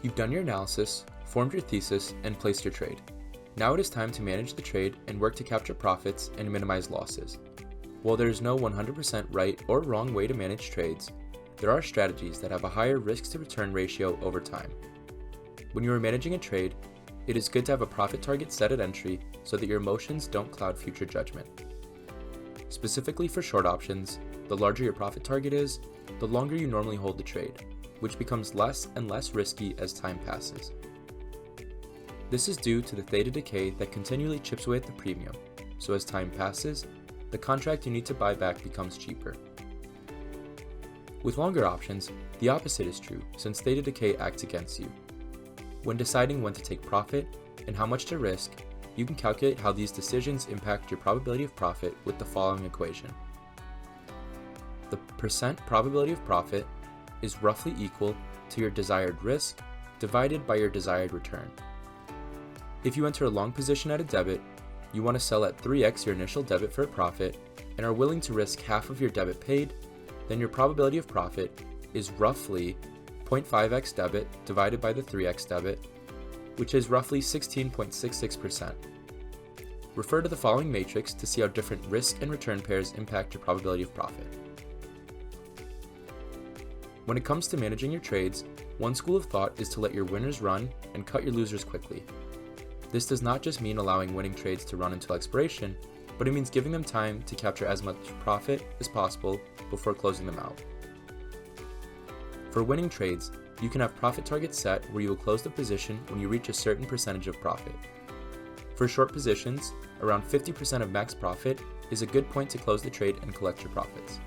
You've done your analysis, formed your thesis, and placed your trade. Now it is time to manage the trade and work to capture profits and minimize losses. While there is no 100% right or wrong way to manage trades, there are strategies that have a higher risk-to-return ratio over time. When you are managing a trade, it is good to have a profit target set at entry so that your emotions don't cloud future judgment. Specifically for short options, the larger your profit target is, the longer you normally hold the trade, which becomes less and less risky as time passes. This is due to the theta decay that continually chips away at the premium, so as time passes, the contract you need to buy back becomes cheaper. With longer options, the opposite is true since theta decay acts against you. When deciding when to take profit and how much to risk, you can calculate how these decisions impact your probability of profit with the following equation. The percent probability of profit is roughly equal to your desired risk divided by your desired return. If you enter a long position at a debit, you want to sell at 3x your initial debit for a profit and are willing to risk half of your debit paid, then your probability of profit is roughly 0.5x debit divided by the 3x debit, which is roughly 16.66%. Refer to the following matrix to see how different risk and return pairs impact your probability of profit. When it comes to managing your trades, one school of thought is to let your winners run and cut your losers quickly. This does not just mean allowing winning trades to run until expiration, but it means giving them time to capture as much profit as possible before closing them out. For winning trades, you can have profit targets set where you will close the position when you reach a certain percentage of profit. For short positions, around 50% of max profit is a good point to close the trade and collect your profits.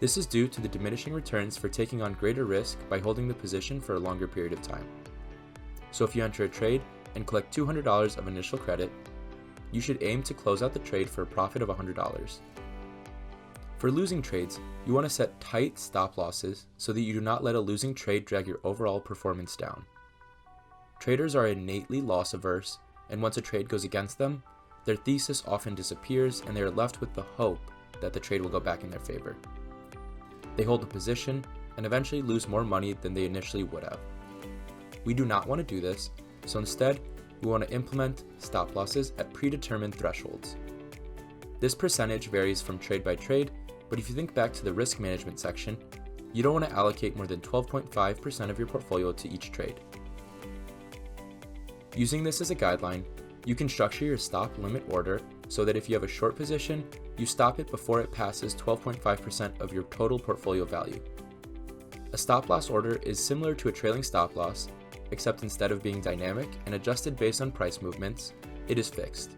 This is due to the diminishing returns for taking on greater risk by holding the position for a longer period of time. So if you enter a trade and collect $200 of initial credit, you should aim to close out the trade for a profit of $100. For losing trades, you want to set tight stop losses so that you do not let a losing trade drag your overall performance down. Traders are innately loss averse, and once a trade goes against them, their thesis often disappears and they are left with the hope that the trade will go back in their favor. They hold the position and eventually lose more money than they initially would have. We do not want to do this, so instead, we want to implement stop losses at predetermined thresholds. This percentage varies from trade by trade, but if you think back to the risk management section, you don't want to allocate more than 12.5% of your portfolio to each trade. Using this as a guideline, you can structure your stop limit order so that if you have a short position, you stop it before it passes 12.5% of your total portfolio value. A stop loss order is similar to a trailing stop loss, except instead of being dynamic and adjusted based on price movements, it is fixed.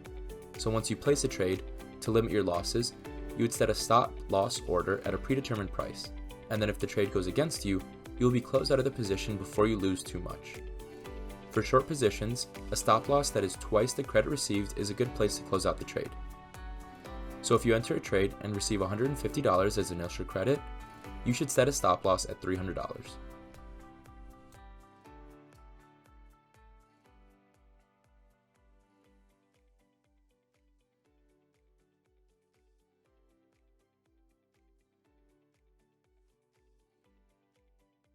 So once you place a trade, to limit your losses, you would set a stop loss order at a predetermined price, and then if the trade goes against you, you will be closed out of the position before you lose too much. For short positions, a stop loss that is twice the credit received is a good place to close out the trade. So if you enter a trade and receive $150 as initial credit, you should set a stop loss at $300.